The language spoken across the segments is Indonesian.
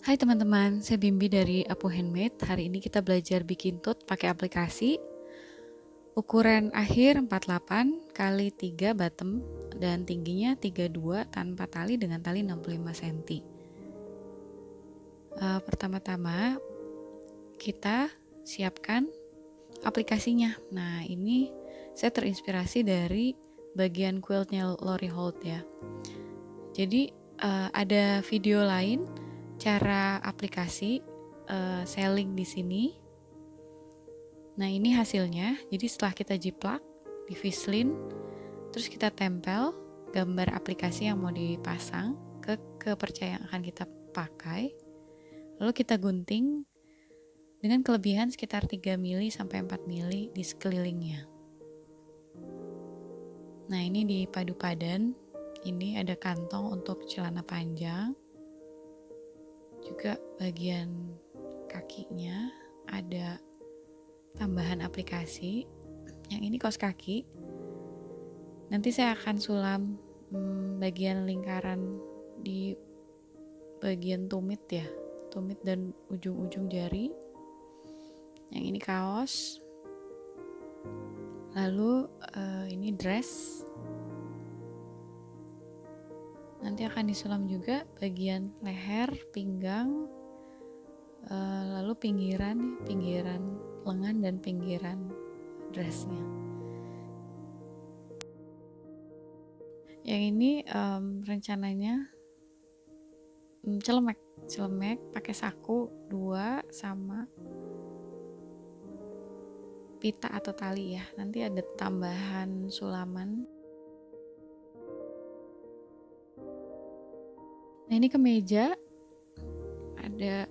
Hai teman-teman, saya Bimbi dari Apu Handmade. Hari ini kita belajar bikin tote pakai aplikasi. Ukuran akhir 48 kali 3 bottom dan tingginya 32 tanpa tali dengan tali 65 cm. Pertama-tama kita siapkan aplikasinya. Nah, ini saya terinspirasi dari bagian quiltnya Lori Holt ya. Jadi ada video lain cara aplikasi selling di sini. Nah, ini hasilnya. Jadi setelah kita jiplak di Vislin, terus kita tempel gambar aplikasi yang mau dipasang ke kepercayaan yang akan kita pakai. Lalu kita gunting dengan kelebihan sekitar 3 mili sampai 4 mili di sekelilingnya. Nah, ini di padu padan. Ini ada kantong untuk celana panjang. Juga bagian kakinya ada tambahan aplikasi. Yang ini kaos kaki. Nanti saya akan sulam bagian lingkaran di bagian tumit ya, tumit dan ujung-ujung jari. Yang ini kaos. Lalu ini dress. Nanti akan disulam juga bagian leher, pinggang, lalu pinggiran lengan dan pinggiran dressnya. Yang ini rencananya celemek pakai saku 2 sama pita atau tali ya. Nanti ada tambahan sulaman. Nah, ini kemeja ada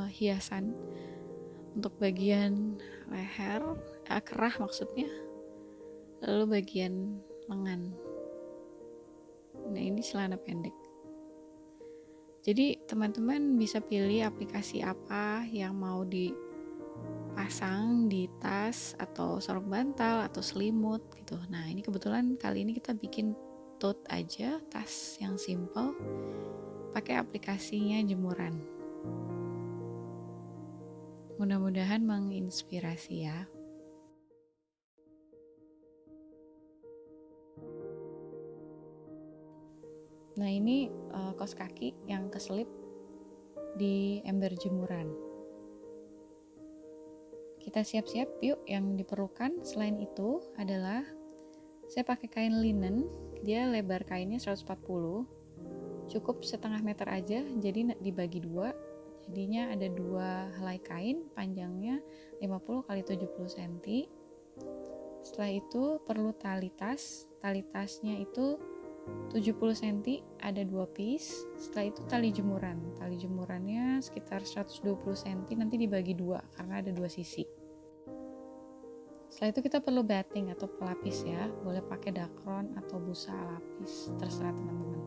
hiasan untuk bagian leher, kerah maksudnya. Lalu bagian lengan. Nah, ini celana pendek. Jadi teman-teman bisa pilih aplikasi apa yang mau dipasang di tas atau sorok bantal atau selimut gitu. Nah, ini kebetulan kali ini kita bikin tote aja, tas yang simple, pakai aplikasinya jemuran. Mudah-mudahan menginspirasi ya. Nah, ini kaos kaki yang keselip di ember jemuran. Kita siap-siap yuk. Yang diperlukan selain itu adalah saya pakai kain linen, dia lebar kainnya 140, cukup setengah meter aja, jadi dibagi 2, jadinya ada 2 helai kain, panjangnya 50 x 70 cm. Setelah itu perlu tali tasnya itu 70 cm, ada 2 piece. Setelah itu tali jemurannya sekitar 120 cm, nanti dibagi 2 karena ada 2 sisi. Setelah itu kita perlu batting atau pelapis ya, boleh pakai dakron atau busa lapis, terserah teman-teman.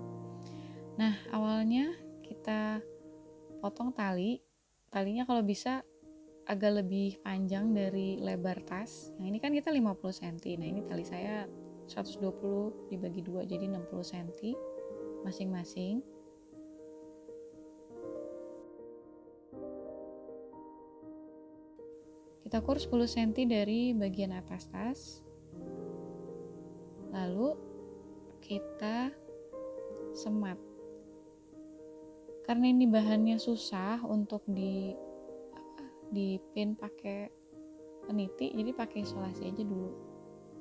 Nah, awalnya kita potong talinya kalau bisa agak lebih panjang dari lebar tas. Yang ini kan kita 50 cm, nah ini tali saya 120 dibagi 2 jadi 60 cm masing-masing. Kita ukur 10 cm dari bagian atas tas. Lalu kita semat. Karena ini bahannya susah untuk dipin pakai peniti, jadi pakai isolasi aja dulu.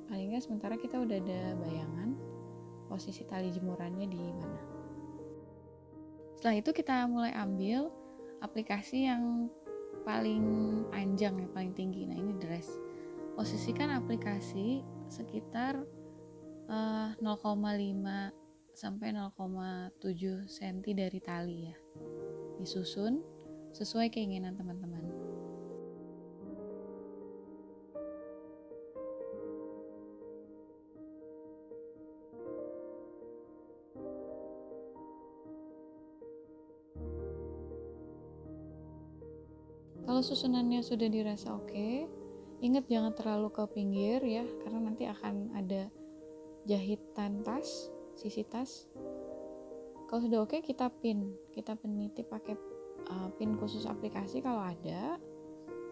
Paling nggak sementara kita udah ada bayangan posisi tali jemurannya di mana. Setelah itu kita mulai ambil aplikasi yang paling panjang ya, paling tinggi. Nah, ini dress. Posisikan aplikasi sekitar 0,5 sampai 0,7 cm dari tali ya. Disusun sesuai keinginan teman-teman. Kalau susunannya sudah dirasa oke, ingat jangan terlalu ke pinggir ya, karena nanti akan ada jahitan tas, sisi tas. Kalau sudah oke, kita peniti pakai pin khusus aplikasi kalau ada,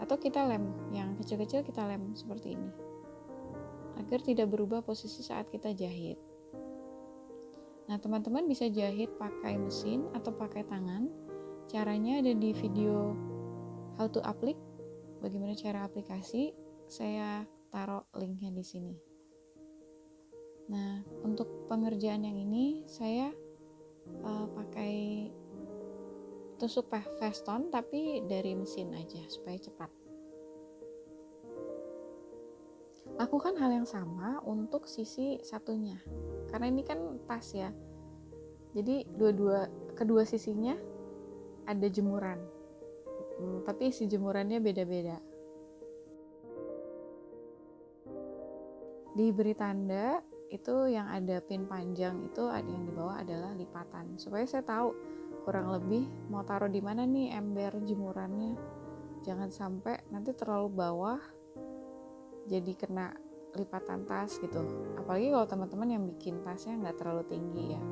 atau kita lem yang kecil-kecil, kita lem seperti ini agar tidak berubah posisi saat kita jahit. Nah, teman-teman bisa jahit pakai mesin atau pakai tangan. Caranya ada di video how to apply, bagaimana cara aplikasi. Saya taruh linknya di sini. Nah, untuk pengerjaan yang ini saya pakai tusuk Feston tapi dari mesin aja supaya cepat. Lakukan hal yang sama untuk sisi satunya, karena ini kan tas ya, jadi kedua sisinya ada jemuran, tapi isi jemurannya beda-beda. Diberi tanda itu yang ada pin panjang itu, ada yang di bawah adalah lipatan, supaya saya tahu kurang lebih mau taruh di mana nih ember jemurannya. Jangan sampai nanti terlalu bawah jadi kena lipatan tas gitu. Apalagi kalau teman-teman yang bikin tasnya nggak terlalu tinggi ya.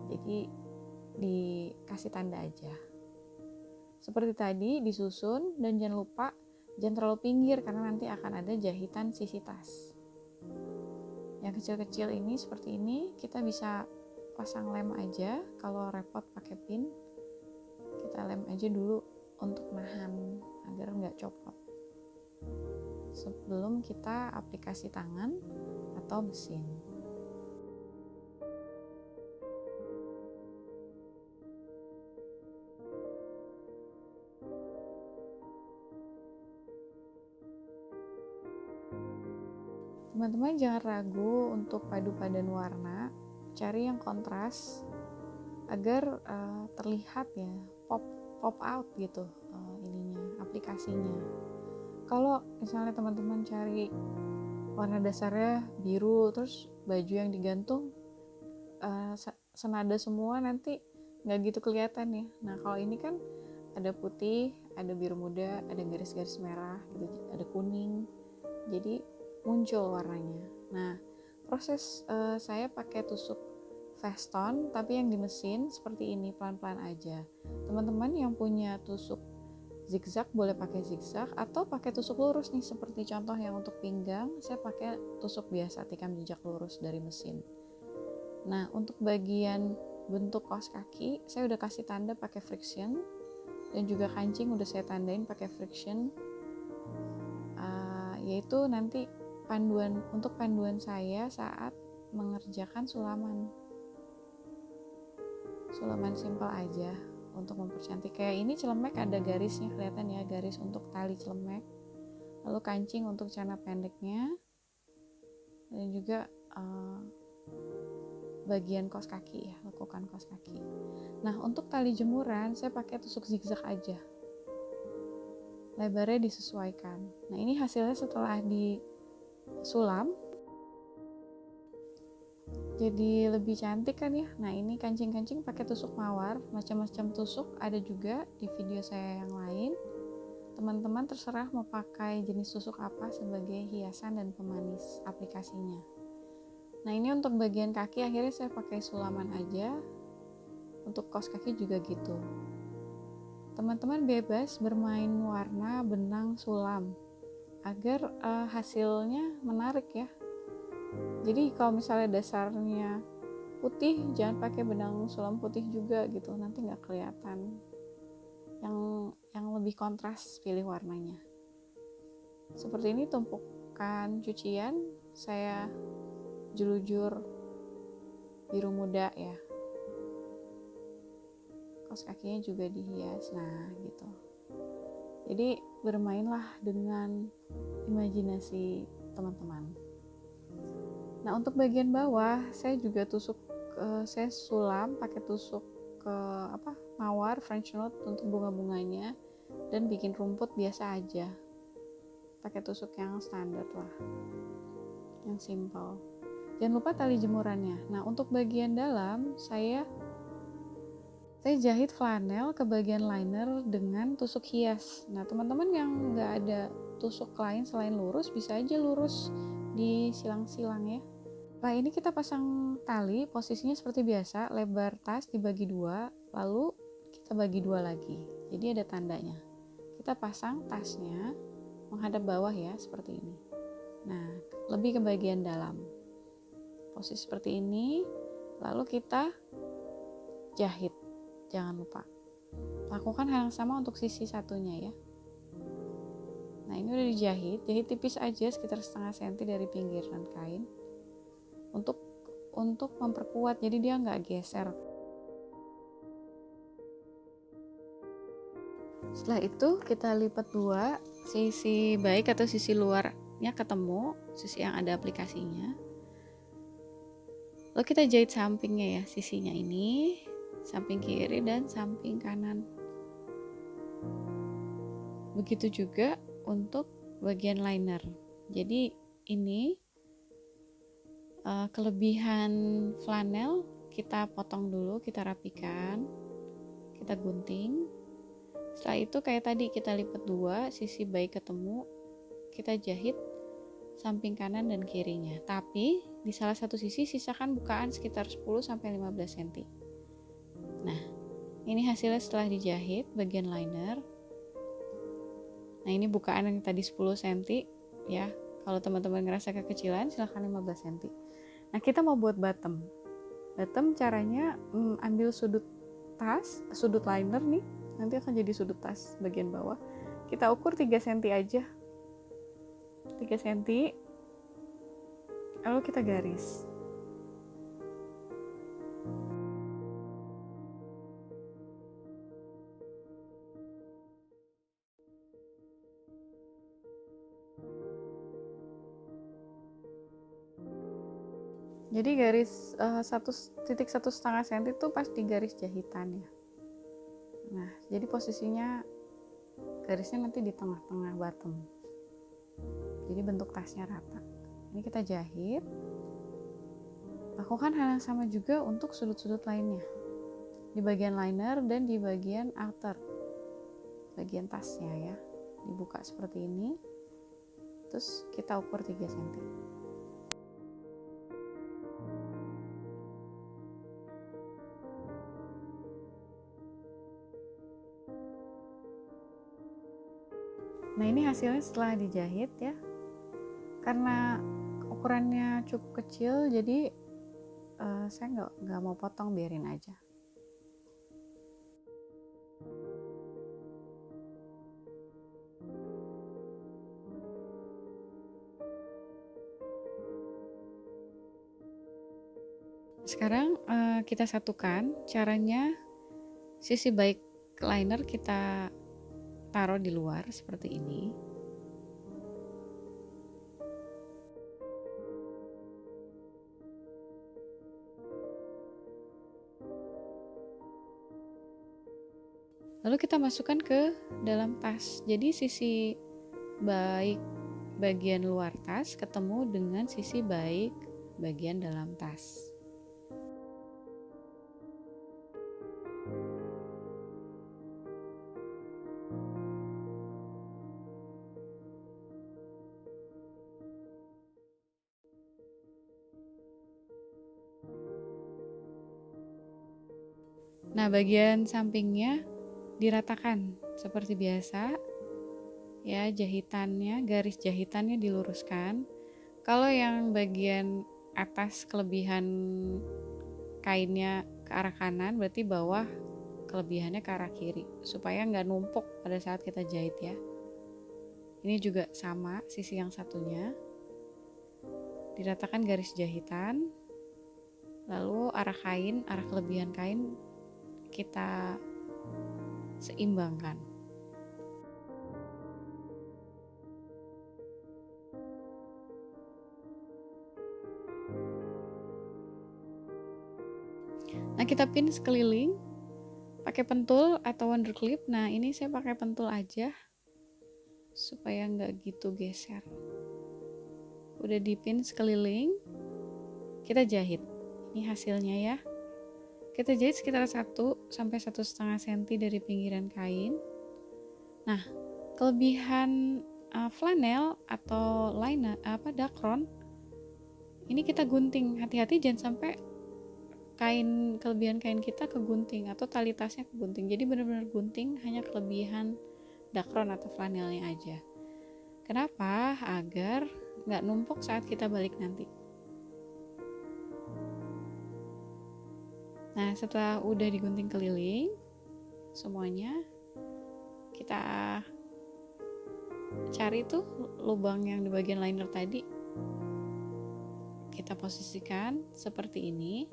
Jadi dikasih tanda aja. Seperti tadi disusun, dan jangan lupa jangan terlalu pinggir karena nanti akan ada jahitan sisi tas. Yang kecil-kecil ini seperti ini kita bisa pasang lem aja. Kalau repot pakai pin, kita lem aja dulu untuk nahan agar nggak copot sebelum kita aplikasi tangan atau mesin. Teman-teman jangan ragu untuk padu-padan warna, cari yang kontras agar terlihat ya, pop out gitu aplikasinya. Kalau misalnya teman-teman cari warna dasarnya biru, terus baju yang digantung senada semua, nanti nggak gitu kelihatan ya. Nah, kalau ini kan ada putih, ada biru muda, ada garis-garis merah gitu, ada kuning, jadi muncul warnanya. Nah, proses saya pakai tusuk Feston tapi yang di mesin seperti ini, pelan-pelan aja. Teman-teman yang punya tusuk zigzag boleh pakai zigzag, atau pakai tusuk lurus nih, seperti contoh yang untuk pinggang saya pakai tusuk biasa tikam jejak lurus dari mesin. Nah, untuk bagian bentuk kaos kaki saya udah kasih tanda pakai friction, dan juga kancing udah saya tandain pakai friction, yaitu nanti panduan saya saat mengerjakan sulaman simpel aja untuk mempercantik. Kayak ini celemek ada garisnya, kelihatan ya, garis untuk tali celemek, lalu kancing untuk celana pendeknya, dan juga bagian kaos kaki ya, lekukan kaos kaki. Nah, untuk tali jemuran saya pakai tusuk zigzag aja, lebarnya disesuaikan. Nah, ini hasilnya setelah disulam jadi lebih cantik kan ya. Nah, ini kancing-kancing pakai tusuk mawar, macam-macam tusuk ada juga di video saya yang lain. Teman-teman terserah mau pakai jenis tusuk apa sebagai hiasan dan pemanis aplikasinya. Nah, ini untuk bagian kaki akhirnya saya pakai sulaman aja. Untuk kaos kaki juga gitu. Teman-teman bebas bermain warna, benang, sulam agar hasilnya menarik ya. Jadi kalau misalnya dasarnya putih, jangan pakai benang sulam putih juga gitu, nanti nggak kelihatan. Yang lebih kontras pilih warnanya. Seperti ini tumpukan cucian, saya jelujur biru muda ya. Kaos kakinya juga dihias, nah gitu. Jadi bermainlah dengan imajinasi teman-teman. Nah, untuk bagian bawah saya juga saya sulam pakai tusuk mawar French note untuk bunga-bunganya, dan bikin rumput biasa aja pakai tusuk yang standar lah, yang simple. Jangan lupa tali jemurannya. Nah, untuk bagian dalam saya jahit flanel ke bagian liner dengan tusuk hias. Nah, teman-teman yang nggak ada tusuk lain selain lurus, bisa aja lurus di silang-silang ya. Setelah ini kita pasang tali, posisinya seperti biasa, lebar tas dibagi dua, lalu kita bagi dua lagi. Jadi ada tandanya. Kita pasang tasnya menghadap bawah ya, seperti ini. Nah, lebih ke bagian dalam. Posisi seperti ini, lalu kita jahit. Jangan lupa. Lakukan hal yang sama untuk sisi satunya ya. Nah, ini udah dijahit, jahit tipis aja sekitar setengah senti dari pinggiran kain. Untuk memperkuat, jadi dia nggak geser. Setelah itu kita lipat dua, sisi baik atau sisi luarnya ketemu, sisi yang ada aplikasinya. Lalu kita jahit sampingnya ya, sisinya ini, samping kiri dan samping kanan. Begitu juga untuk bagian liner. Jadi ini kelebihan flanel kita potong dulu, kita rapikan, kita gunting. Setelah itu kayak tadi kita lipat dua, sisi baik ketemu, kita jahit samping kanan dan kirinya. Tapi di salah satu sisi sisakan bukaan sekitar 10-15 cm. Nah, ini hasilnya setelah dijahit bagian liner. Nah, ini bukaan yang tadi 10 cm ya. Kalau teman-teman ngerasa kekecilan silahkan 15 cm. Nah, kita mau buat bottom. Bottom caranya ambil sudut tas, sudut liner nih, nanti akan jadi sudut tas bagian bawah. Kita ukur 3 cm aja. 3 cm. Lalu kita garis. Jadi garis 1,5 cm itu pas di garis jahitannya. Nah, jadi posisinya garisnya nanti di tengah-tengah bottom. Jadi bentuk tasnya rata. Ini kita jahit. Lakukan hal yang sama juga untuk sudut-sudut lainnya. Di bagian liner dan di bagian outer. Bagian tasnya ya. Dibuka seperti ini. Terus kita ukur 3 cm. Nah, ini hasilnya setelah dijahit ya. Karena ukurannya cukup kecil, jadi saya nggak mau potong, biarin aja. Sekarang kita satukan. Caranya sisi baik liner kita taruh di luar seperti ini. Lalu kita masukkan ke dalam tas. Jadi sisi baik bagian luar tas ketemu dengan sisi baik bagian dalam tas. Nah, bagian sampingnya diratakan seperti biasa ya, jahitannya, garis jahitannya diluruskan. Kalau yang bagian atas kelebihan kainnya ke arah kanan, berarti bawah kelebihannya ke arah kiri, supaya nggak numpuk pada saat kita jahit ya. Ini juga sama, sisi yang satunya diratakan garis jahitan, lalu arah kain, arah kelebihan kain kita seimbangkan. Nah, kita pin sekeliling pakai pentul atau wonder clip. Nah, ini saya pakai pentul aja supaya nggak gitu geser. Udah dipin sekeliling, kita jahit. Ini hasilnya ya. Kita jahit sekitar 1-1,5 cm dari pinggiran kain. Nah, kelebihan flanel atau liner dacron ini kita gunting. Hati-hati jangan sampai kelebihan kain kita kegunting atau tali tasnya kegunting. Jadi benar-benar gunting hanya kelebihan dakron atau flanelnya aja. Kenapa? Agar nggak numpuk saat kita balik nanti. Nah, setelah udah digunting keliling semuanya, kita cari tuh lubang yang di bagian liner tadi, kita posisikan seperti ini.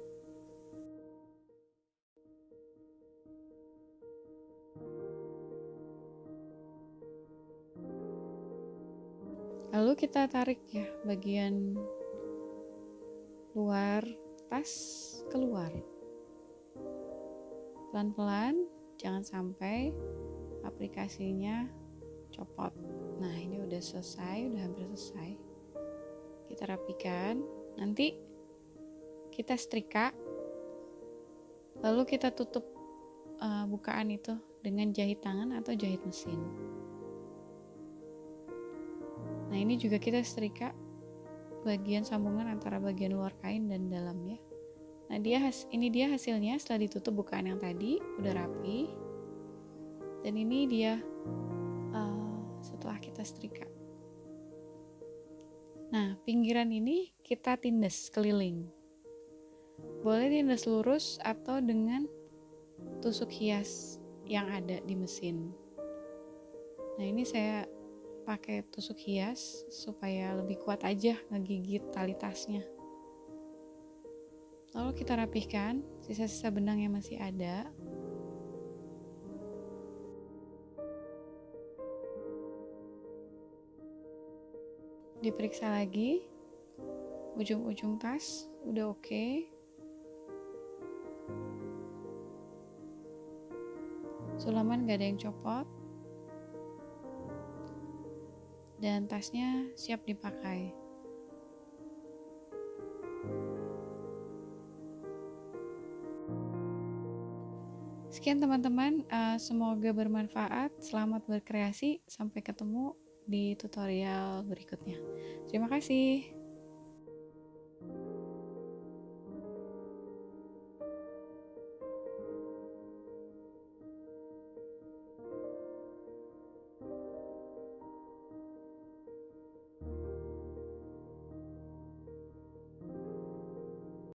Lalu kita tarik ya bagian luar tas keluar. Pelan-pelan, jangan sampai aplikasinya copot. Nah, ini udah selesai, udah hampir selesai. Kita rapikan, nanti kita setrika, lalu kita tutup bukaan itu dengan jahit tangan atau jahit mesin. Nah, ini juga kita setrika bagian sambungan antara bagian luar kain dan dalam ya. Nah, ini dia hasilnya setelah ditutup bukaan yang tadi, udah rapi. Dan ini dia setelah kita setrika. Nah, pinggiran ini kita tindas keliling. Boleh tindas lurus atau dengan tusuk hias yang ada di mesin. Nah, ini saya pakai tusuk hias supaya lebih kuat aja ngegigit tali tasnya. Lalu kita rapihkan sisa-sisa benang yang masih ada. Diperiksa lagi ujung-ujung tas udah oke. Sulaman gak ada yang copot. Dan tasnya siap dipakai. Sekian teman-teman, semoga bermanfaat. Selamat berkreasi. Sampai ketemu di tutorial berikutnya. Terima kasih.